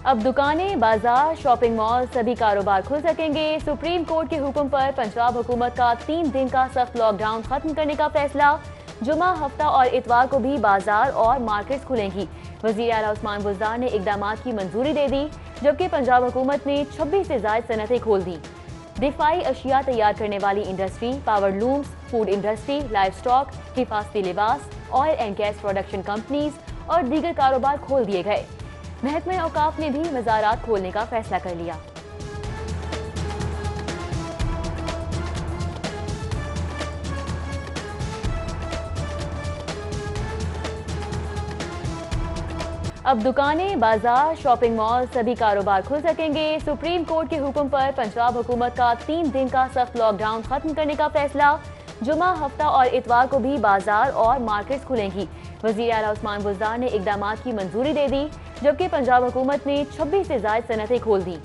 अब दुकानें, बाजार, शॉपिंग मॉल सभी कारोबार खुल सकेंगे। सुप्रीम कोर्ट के हुक्म पर पंजाब हुकूमत का 3 दिन का सख्त लॉकडाउन खत्म करने का फैसला। जुमा, हफ्ता और इतवार को भी बाजार और मार्केट्स खुलेंगी। वज़ीर आला उस्मान बुज़दार ने इक़दामात की मंजूरी दे दी, जबकि पंजाब हुकूमत ने 26 से ज़ायद सनतें खोल दी। दिफाई अशिया तैयार करने वाली industry, power looms, food industry, livestock, हिफाजती लिबास, oil and gas production companies और दीगर कारोबार खोल दिए गए। महकमा औकाफ ने भी मज़ारात खोलने का फैसला कर लिया। अब दुकानें, बाजार, शॉपिंग मॉल सभी कारोबार खुल सकेंगे। सुप्रीम कोर्ट के हुक्म पर पंजाब हुकूमत का 3 दिन का सख्त लॉकडाउन खत्म करने का फैसला। जुमा, हफ्ता और इतवार को भी बाजार और मार्केट्स खुलेंगी। वज़ीर आला उस्मान बुज़दार ने इक़दामात की मंजूरी दे दी, जबकि पंजाब हुकूमत ने 26 से ज़ायद सनतें खोल दी।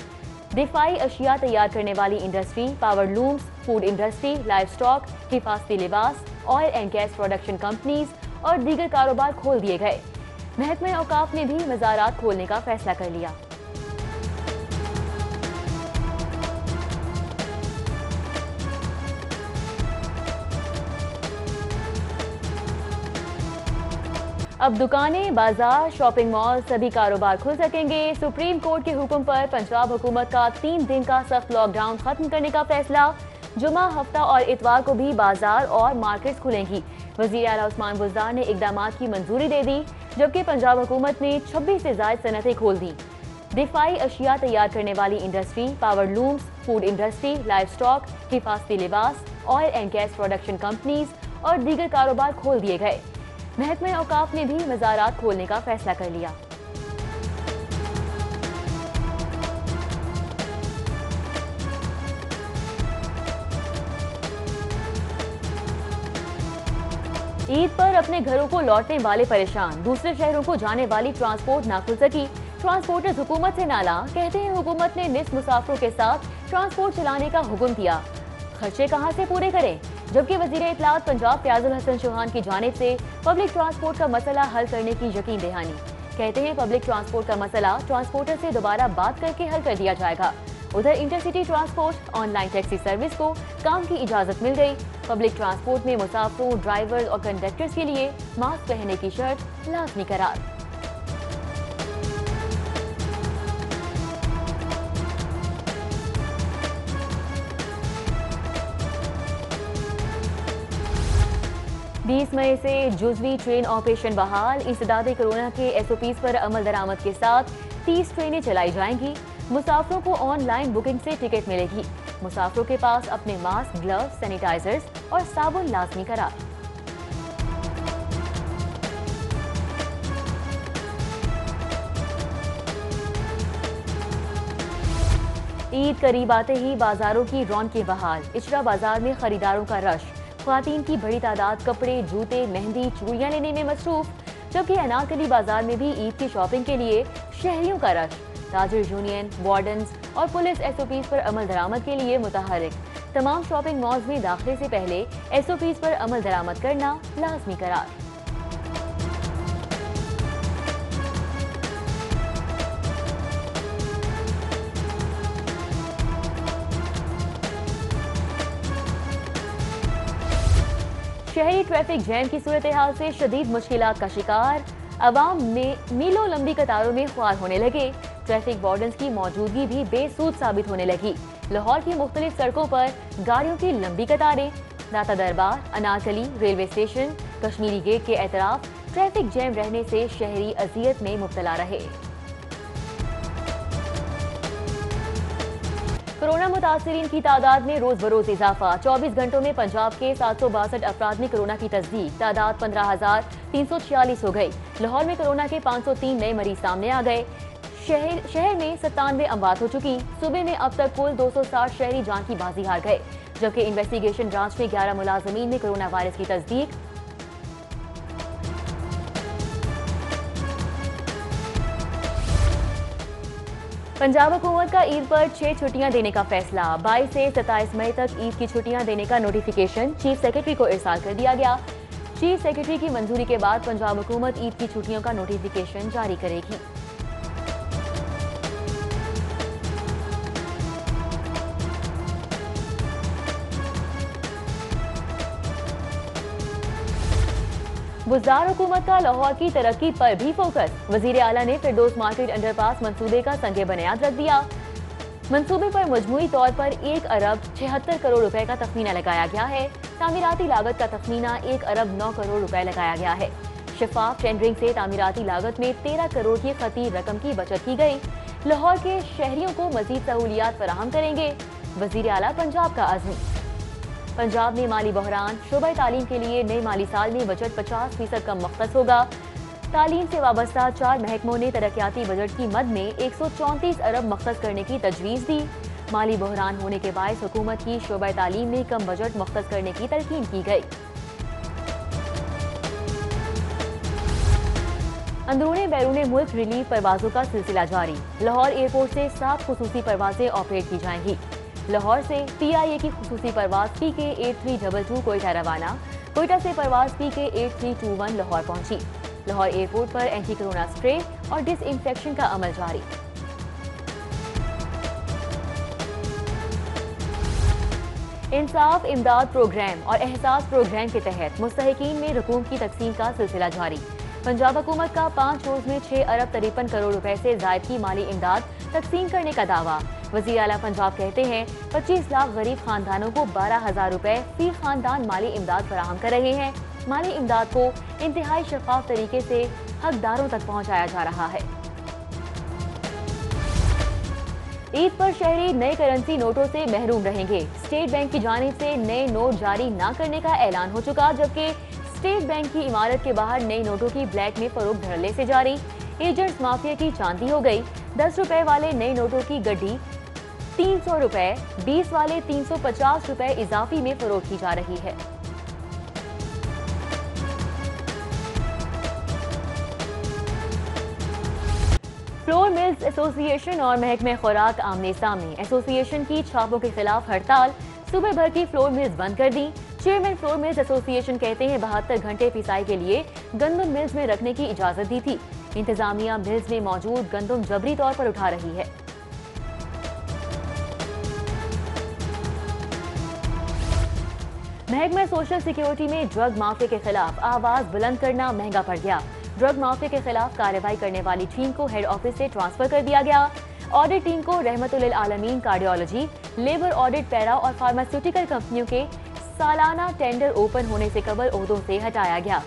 दिफाई अशिया तैयार करने वाली industry, power looms, food industry, livestock, हिफाजती लिबास, oil and gas production companies और दीगर कारोबार खोल दिए गए। महकमा औकाफ ने भी मज़ारात खोलने का फैसला कर लिया। अब दुकानें, बाजार, शॉपिंग मॉल सभी कारोबार खुल सकेंगे। सुप्रीम कोर्ट के हुक्म पर पंजाब हुकूमत का 3 दिन का सख्त लॉकडाउन खत्म करने का फैसला। जुमा, हफ्ता और इतवार को भी बाजार और मार्केट्स खुलेंगी। वज़ीर आला उस्मान बुज़दार ने इक़दामात की मंजूरी दे दी, जबकि पंजाब हुकूमत ने 26 से ज़ायद सनतें खोल दी। दिफाई अशिया तैयार करने वाली industry, power looms, food industry, livestock, हिफाजती लिबास, oil and gas production companies और दीगर कारोबार खोल दिए गए। महकमा औकाफ ने भी मज़ारात खोलने का फैसला कर लिया। ईद पर अपने घरों को लौटने वाले परेशान, दूसरे शहरों को जाने वाली ट्रांसपोर्ट ना खुल सकी। ट्रांसपोर्टर्स हुकूमत से नाला, कहते हैं हुकूमत ने निस्फ मुसाफिरों के साथ ट्रांसपोर्ट चलाने का हुक्म दिया, खर्चे कहां से पूरे करें। जबकि वज़ीर इत्तलात पंजाब फयाजुल हसन चौहान की जानिब से पब्लिक ट्रांसपोर्ट का मसला हल करने की यकीन दहानी। कहते हैं पब्लिक ट्रांसपोर्ट का मसला ट्रांसपोर्टर से दोबारा बात करके हल कर दिया जाएगा। उधर intercity transport online taxi service को काम की इजाजत मिल गई। पब्लिक ट्रांसपोर्ट में मुसाफिरों, ड्राइवर्स और कंडक्टर्स के लिए मास्क पहनने की शर्त लाजमी करार। बीस मई से जुज़वी ट्रेन ऑपरेशन बहाल। इंसदादे कोरोना के SOPs पर अमल दरामद के साथ 30 ट्रेनें चलाई जाएंगी। मुसाफिरों को ऑनलाइन बुकिंग से टिकट मिलेगी। मुसाफिरों के पास अपने मास्क, ग्लव्स, सैनिटाइजर्स और साबुन लाजमी करार। ईद करीब आते ही बाजारों की रौनकें बहाल। इचरा बाजार में खरीदारों का रश। ख्वातीन की बड़ी तादाद कपड़े, जूते, मेहंदी, चूड़ियां लेने में मसरूफ। जबकि अनारकली बाजार में भी ईद की शॉपिंग के लिए शहरियों का रश। ताजिर यूनियन, वार्डन्स और पुलिस SOPs पर अमल दरामद के लिए मुतहरिक। तमाम शॉपिंग मॉल्स में दाखिले से पहले SOPs पर अमल दरामद करना लाजमी करार। शहरी ट्रैफिक जैम की सूरत हाल से शदीद मुश्किलात का शिकार। अवाम में मीलों लंबी कतारों में ख्वार होने लगे। ट्रैफिक वार्डन्स की मौजूदगी भी बेसूद साबित होने लगी। लाहौर की मुख्तलिफ सड़कों पर गाड़ियों की लंबी कतारें। Data Darbar, Anarkali, railway station, Kashmiri gate के एतराफ ट्रैफिक जैम रहने से शहरी अजियत में मुब्तला रहे। कोरोना मुतासरीन की तादाद में रोज बरोज इजाफा। 24 घंटों में पंजाब के 762 अफराद में कोरोना की तस्दीक। तादाद 15,346 हो गई। लाहौर में कोरोना के 503 नए मरीज सामने आ गए। शहर में 97 अमवात हो चुकी। सूबे में अब तक कुल 260 शहरी जान की बाजी हार गए। जबकि इन्वेस्टिगेशन ब्रांच में 11 मुलाजमीन में कोरोना वायरस की तस्दीक। पंजाब हुकूमत का ईद पर 6 छुट्टियां देने का फैसला। 22 से 27 मई तक ईद की छुट्टियां देने का नोटिफिकेशन चीफ सेक्रेटरी को इरसाल कर दिया गया। चीफ सेक्रेटरी की मंजूरी के बाद पंजाब हुकूमत ईद की छुट्टियों का नोटिफिकेशन जारी करेगी। बुज़दार हुकूमत का लाहौर की तरक्की पर भी फोकस। वजीर आला ने फिरदौस मार्केट अंडरपास मंसूबे का संगे बुनियाद रख दिया। मंसूबे पर मजमूई तौर पर 1 अरब 76 करोड़ रुपए का तखमीना लगाया गया है। तामीराती लागत का तखमीना 1 अरब 9 करोड़ रुपए लगाया गया है। शफाफ टेंडरिंग से तामीराती लागत में 13 करोड़ की खती रकम की बचत की गई। लाहौर के शहरियों को मजीद सहूलियात फराहम करेंगे। वजीर आला पंजाब का अज़्म। पंजाब में माली बहरान, शोबा तालीम के लिए नए माली साल में बजट 50% कम मख्तस होगा। तालीम से वाबस्ता 4 महकमों ने तरक्याती बजट की मद में 134 अरब मख्तस करने की तजवीज़ दी। माली बहरान होने के बायस हुकूमत की शोबा तालीम में कम बजट मुख्तस करने की तलकीन की गई। अंदरूनी बैरून मुल्क रिलीफ परवाजों का सिलसिला जारी। लाहौर एयरपोर्ट से 7 खुसूसी परवाजें ऑपरेट की जाएंगी। लाहौर से PIA की खुसूसी परवाज PK 8322 कोयटा रवाना। कोयटा से परवाज PK 8321 लाहौर पहुंची। लाहौर एयरपोर्ट पर एंटी कोरोना स्प्रे और डिसइंफेक्शन का अमल जारी। इंसाफ इमदाद प्रोग्राम और एहसास प्रोग्राम के तहत मुस्तहिकीन में रकूम की तकसीम का सिलसिला जारी। पंजाब हुकूमत का 5 रोज में 6 अरब 53 करोड़ रुपए से जायद की माली इमदाद तकसीम करने का दावा। वज़ीर आला पंजाब कहते हैं 25 लाख गरीब खानदानों को 12,000 रुपए फी खानदान माली इमदाद फराहम कर रहे हैं। माली इमदाद को इंतहाई शफाफ तरीके से हकदारों तक पहुंचाया जा रहा है। ईद पर शहरी नए करेंसी नोटों से महरूम रहेंगे। स्टेट बैंक की जानिब से नए नोट जारी न करने का ऐलान हो चुका, जबकि स्टेट बैंक की इमारत के बाहर नए नोटों की ब्लैक में फरोख्त धड़ल्ले से जारी। एजेंट्स माफिया की चांदी हो गई। 10 रुपए वाले नए नोटों की गड्डी 300 रुपए, 20 वाले 350 रुपए इजाफी में फरोख्त की जा रही है। फ्लोर मिल्स एसोसिएशन और महकमे खुराक आमने सामने। एसोसिएशन की छापों के खिलाफ हड़ताल, सुबह भर की फ्लोर मिल्स बंद कर दी। चेयरमैन फ्लोर मिल्स एसोसिएशन कहते हैं 72 घंटे पिसाई के लिए गंदम मिल्स में रखने की इजाजत दी थी। इंतजामिया मिल्स में मौजूद गंदम जबरी तौर पर उठा रही है। महकमा सोशल सिक्योरिटी में ड्रग माफिया के खिलाफ आवाज बुलंद करना महंगा पड़ गया। ड्रग माफिया के खिलाफ कार्रवाई करने वाली टीम को हेड ऑफिस से ट्रांसफर कर दिया गया। ऑडिट टीम को रहमतुल आलमीन कार्डियोलॉजी, लेबर ऑडिट, पैरा और फार्मास्यूटिकल कंपनियों के सालाना टेंडर ओपन होने से कबल ओहदों से हटाया गया।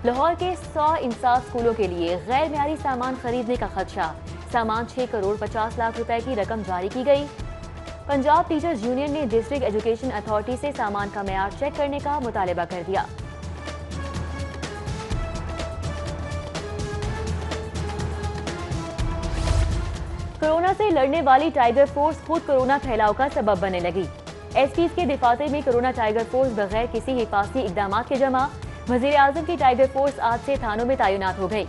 लाहौर के 100 इंसाफ स्कूलों के लिए गैर म्यारी सामान खरीदने का खदशा। सामान 6 करोड़ 50 लाख रुपए की रकम जारी की गई। पंजाब टीचर्स यूनियन ने डिस्ट्रिक्ट एजुकेशन अथॉरिटी से सामान का मेयार चेक करने का मुतालबा कर दिया। कोरोना से लड़ने वाली टाइगर फोर्स खुद कोरोना फैलाव का सबब बनने लगी। एसपीज के दिफाते में कोरोना टाइगर फोर्स बगैर किसी हिफाजती इकदाम के जमा। वजीर आजम की टाइगर फोर्स आज से थानों में तैनात हो गई।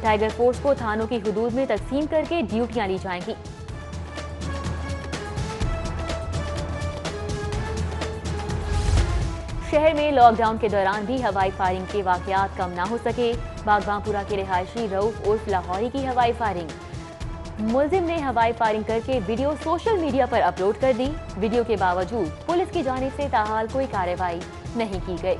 टाइगर फोर्स को थानों की हुदूद में तकसीम करके ड्यूटियां ली जाएंगी। शहर में लॉकडाउन के दौरान भी हवाई फायरिंग के वाकयात कम ना हो सके। बागबांपुरा के रिहायशी रऊफ उर्फ लाहौरी की हवाई फायरिंग। मुलजिम ने हवाई फायरिंग करके वीडियो सोशल मीडिया पर अपलोड कर दी। वीडियो के बावजूद पुलिस की जानिब से ताहाल कोई कार्रवाई नहीं की गई।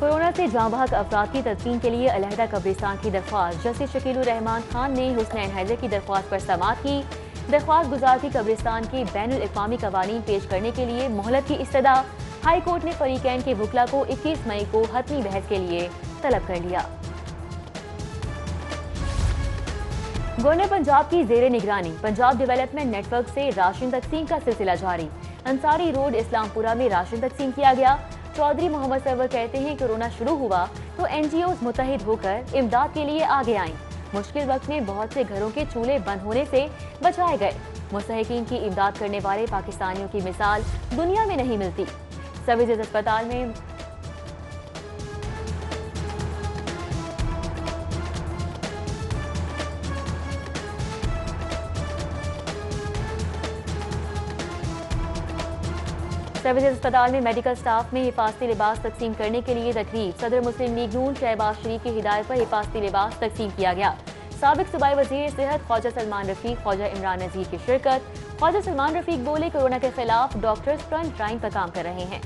कोरोना से जांबाहक अफराद की तदफीन के लिए अलहदा कब्रिस्तान की दरख्वास्त। जस्टिस शकीलुर रहमान खान ने हुस्नैन हैदर की दरख्वास्त पर समाअत की। दरख्वास्त गुजार की कब्रिस्तान के बैनुल अक़वामी कवानीन पेश करने के लिए मोहलत की इस्तदा। हाई कोर्ट ने फरीकैन के वकला को 21 मई को हतमी बहस के लिए तलब कर लिया। गवर्नर पंजाब की जेर निगरानी पंजाब डेवलपमेंट नेटवर्क से राशन तकसीम का सिलसिला जारी। अंसारी रोड इस्लामपुरा में राशन तकसीम किया गया। चौधरी मोहम्मद सरवर कहते हैं कोरोना शुरू हुआ तो NGOs मुत्तहिद होकर इमदाद के लिए आगे आईं। मुश्किल वक्त में बहुत से घरों के चूल्हे बंद होने से बचाए गए। मुस्तहिकीन की इमदाद करने वाले पाकिस्तानियों की मिसाल दुनिया में नहीं मिलती। सर्विसेज अस्पताल में मेडिकल स्टाफ में हिफाजती लिबास तकसीम करने के लिए तकरीब। सदर मुस्लिम लीग नून शहबाज शरीफ की हिदायत पर हिफाजती लिबास तकसीम किया गया। साबिक सूबाई वजीर सेहत ख्वाजा सलमान रफीक, ख्वाजा इमरान नज़ीर की शिरकत। ख्वाजा सलमान रफीक बोले, कोरोना के खिलाफ डॉक्टर्स फ्रंट लाइन पर काम कर रहे हैं।